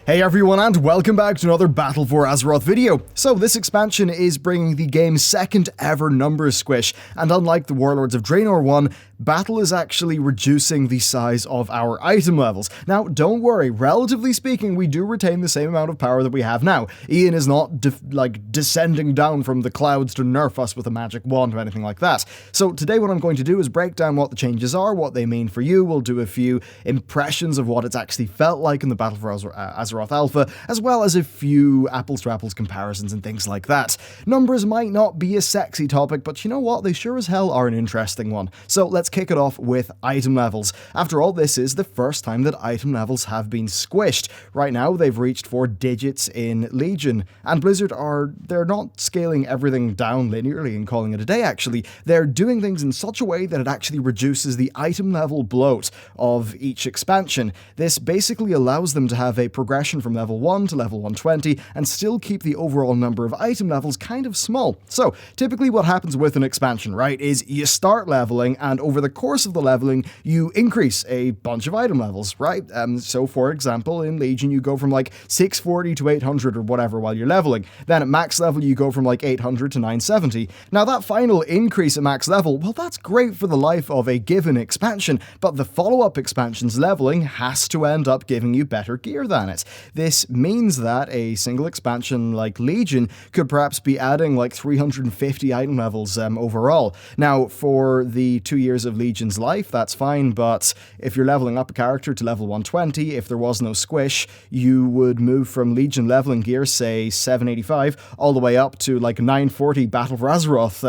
Hey everyone, and welcome back to another Battle for Azeroth video. So this expansion is bringing the game's second ever numbers squish, and unlike the Warlords of Draenor one, Battle is actually reducing the size of our item levels. Now, don't worry, relatively speaking, we do retain the same amount of power that we have now. Ian is not descending down from the clouds to nerf us with a magic wand or anything like that. So today what I'm going to do is break down what the changes are, what they mean for you. We'll do a few impressions of what it's actually felt like in the Battle for Azeroth Alpha, as well as a few apples to apples comparisons and things like that. Numbers might not be a sexy topic, but you know what? They sure as hell are an interesting one. So let's kick it off with item levels. After all, this is the first time that item levels have been squished. Right now, they've reached 4 digits in Legion, and Blizzard they're not scaling everything down linearly and calling it a day, actually. They're doing things in such a way that it actually reduces the item level bloat of each expansion. This basically allows them to have a progression from level 1 to level 120 and still keep the overall number of item levels kind of small. So, typically what happens with an expansion, right, is you start leveling, and over the course of the leveling, you increase a bunch of item levels, right? So, for example, in Legion, you go from like 640 to 800 or whatever while you're leveling. Then at max level, you go from like 800 to 970. Now, that final increase at max level, well, that's great for the life of a given expansion, but the follow-up expansion's leveling has to end up giving you better gear than it. This means that a single expansion like Legion could perhaps be adding like 350 item levels overall. Now, for the 2 years of Legion's life, that's fine, but if you're leveling up a character to level 120, if there was no squish, you would move from Legion leveling gear, say 785, all the way up to like 940 Battle for Azeroth,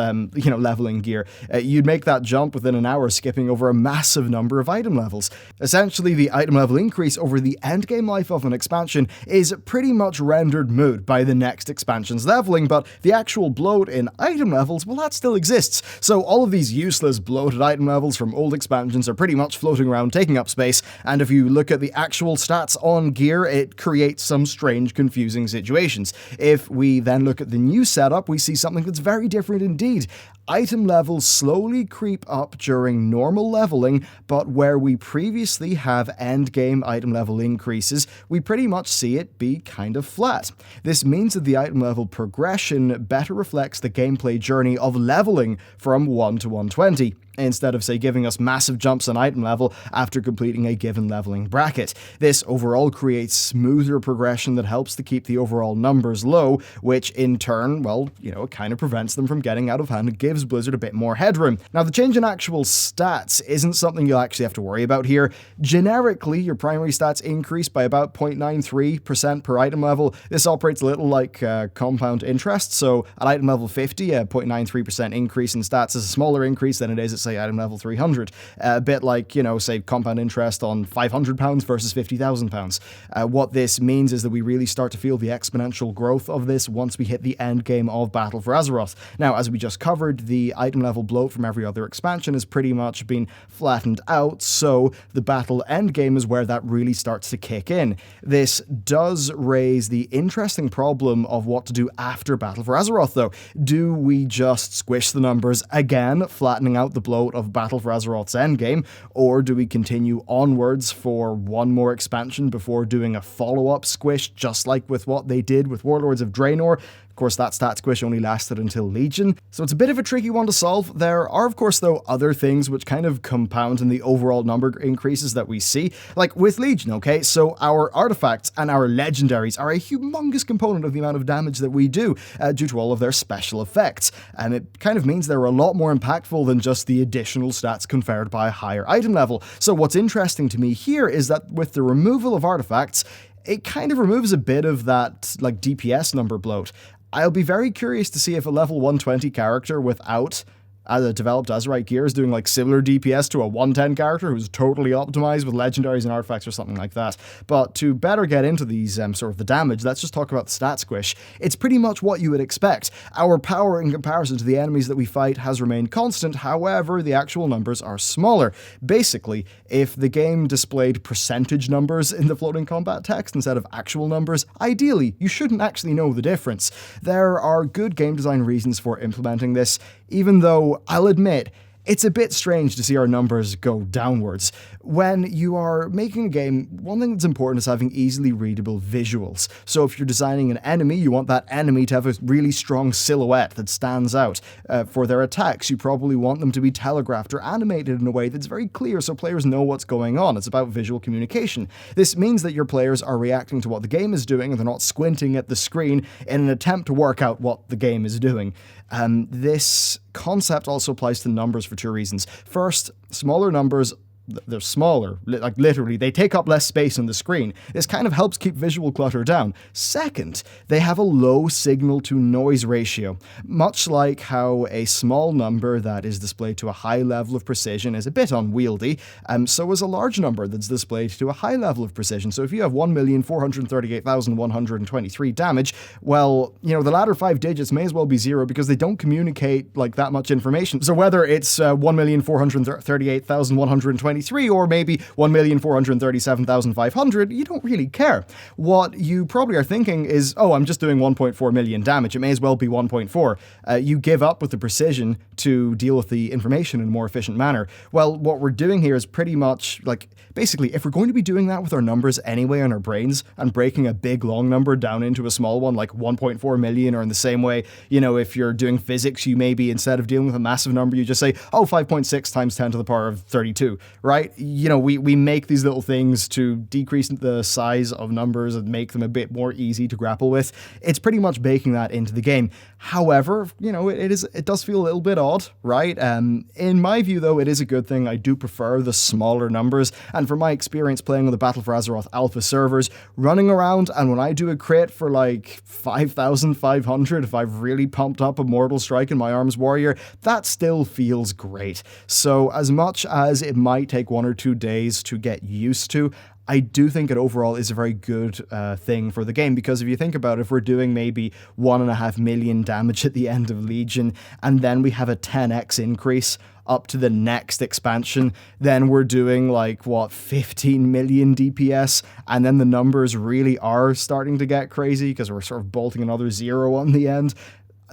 leveling gear. You'd make that jump within an hour, skipping over a massive number of item levels. Essentially, the item level increase over the endgame life of an expansion is pretty much rendered moot by the next expansion's leveling, but the actual bloat in item levels, well, that still exists. So all of these useless bloated item levels from old expansions are pretty much floating around taking up space, and if you look at the actual stats on gear, it creates some strange, confusing situations. If we then look at the new setup, we see something that's very different indeed. Item levels slowly creep up during normal leveling, but where we previously have endgame item level increases, we pretty much see it be kind of flat. This means that the item level progression better reflects the gameplay journey of leveling from 1 to 120. Instead of, say, giving us massive jumps on item level after completing a given leveling bracket. This overall creates smoother progression that helps to keep the overall numbers low, which in turn, well, it kind of prevents them from getting out of hand and gives Blizzard a bit more headroom. Now, the change in actual stats isn't something you'll actually have to worry about here. Generically, your primary stats increase by about 0.93% per item level. This operates a little like compound interest, so at item level 50, a 0.93% increase in stats is a smaller increase than it is at, say, item level 300. A bit like, say, compound interest on £500 versus £50,000. What this means is that we really start to feel the exponential growth of this once we hit the end game of Battle for Azeroth. Now, as we just covered, the item level bloat from every other expansion has pretty much been flattened out, so the battle end game is where that really starts to kick in. This does raise the interesting problem of what to do after Battle for Azeroth, though. Do we just squish the numbers again, flattening out the bloat of Battle for Azeroth's endgame, or do we continue onwards for one more expansion before doing a follow-up squish, just like with what they did with Warlords of Draenor? Of course, that stat squish only lasted until Legion, so it's a bit of a tricky one to solve. There are, of course, though, other things which kind of compound in the overall number increases that we see. Like with Legion, okay? So our artifacts and our legendaries are a humongous component of the amount of damage that we do due to all of their special effects. And it kind of means they're a lot more impactful than just the additional stats conferred by a higher item level. So what's interesting to me here is that with the removal of artifacts, it kind of removes a bit of that, like, DPS number bloat. I'll be very curious to see if a level 120 character without developed Azerite gear is doing like similar DPS to a 110 character who's totally optimized with legendaries and artifacts or something like that. But to better get into these sort of the damage, let's just talk about the stat squish. It's pretty much what you would expect. Our power in comparison to the enemies that we fight has remained constant, however, the actual numbers are smaller. Basically, if the game displayed percentage numbers in the floating combat text instead of actual numbers, ideally, you shouldn't actually know the difference. There are good game design reasons for implementing this, even though I'll admit, It's a bit strange to see our numbers go downwards. When you are making a game, one thing that's important is having easily readable visuals. So if you're designing an enemy, you want that enemy to have a really strong silhouette that stands out. For their attacks, you probably want them to be telegraphed or animated in a way that's very clear so players know what's going on. It's about visual communication. This means that your players are reacting to what the game is doing and they're not squinting at the screen in an attempt to work out what the game is doing. This concept also applies to numbers for two reasons. First, smaller numbers, they're smaller, like literally, they take up less space on the screen. This kind of helps keep visual clutter down. Second, they have a low signal to noise ratio, much like how a small number that is displayed to a high level of precision is a bit unwieldy, so is a large number that's displayed to a high level of precision. So if you have 1,438,123 damage, well, you know, the latter 5 digits may as well be 0 because they don't communicate like that much information. So whether it's 1,438,123 or maybe 1,437,500, you don't really care. What you probably are thinking is, oh, I'm just doing 1.4 million damage. It may as well be 1.4. You give up with the precision to deal with the information in a more efficient manner. Well, what we're doing here is pretty much like, basically, if we're going to be doing that with our numbers anyway on our brains and breaking a big long number down into a small one like 1.4 million, or in the same way, you know, if you're doing physics, you maybe instead of dealing with a massive number, you just say, oh, 5.6 times 10 to the power of 32. Right? You know, we make these little things to decrease the size of numbers and make them a bit more easy to grapple with. It's pretty much baking that into the game. However, you know, it does feel a little bit odd, right? In my view, though, it is a good thing. I do prefer the smaller numbers, and from my experience playing on the Battle for Azeroth alpha servers, running around, and when I do a crit for like 5,500, if I've really pumped up a Mortal Strike in my Arms Warrior, that still feels great. So as much as it might take 1 or 2 days to get used to, I do think it overall is a very good thing for the game, because if you think about it, if we're doing maybe 1.5 million damage at the end of Legion, and then we have a 10x increase up to the next expansion, then we're doing like, what, 15 million DPS, and then the numbers really are starting to get crazy because we're sort of bolting another 0 on the end.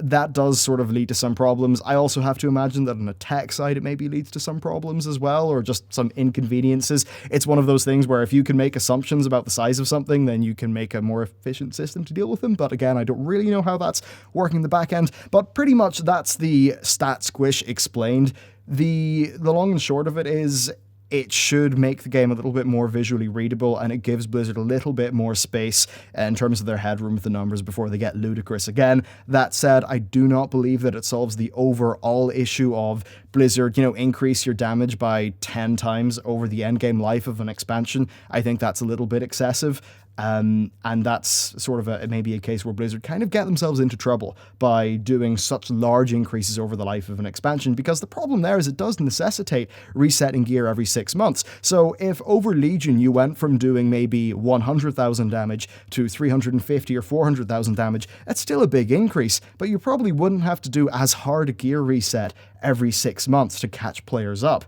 That does sort of lead to some problems. I also have to imagine that on a tech side, it maybe leads to some problems as well, or just some inconveniences. It's one of those things where if you can make assumptions about the size of something, then you can make a more efficient system to deal with them. But again, I don't really know how that's working in the back end. But pretty much that's the stat squish explained. The long and short of it is, it should make the game a little bit more visually readable, and it gives Blizzard a little bit more space in terms of their headroom with the numbers before they get ludicrous again. That said, I do not believe that it solves the overall issue of Blizzard, you know, increase your damage by 10 times over the endgame life of an expansion. I think that's a little bit excessive. And that's sort of maybe a case where Blizzard kind of get themselves into trouble by doing such large increases over the life of an expansion, because the problem there is it does necessitate resetting gear every 6 months. So if over Legion you went from doing maybe 100,000 damage to 350 or 400,000 damage, that's still a big increase, but you probably wouldn't have to do as hard a gear reset every 6 months to catch players up.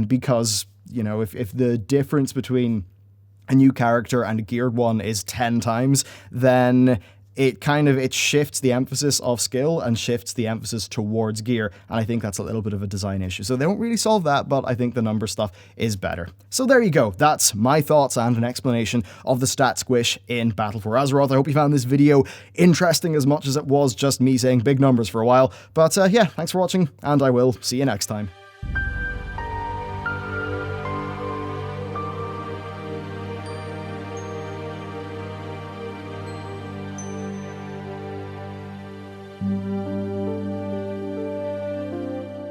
Because, you know, if the difference between a new character and a geared one is 10 times, then it shifts the emphasis of skill and shifts the emphasis towards gear, and I think that's a little bit of a design issue. So they don't really solve that, but I think the number stuff is better. So there you go, that's my thoughts and an explanation of the stat squish in Battle for Azeroth. I hope you found this video interesting as much as it was just me saying big numbers for a while, but yeah, thanks for watching, and I will see you next time.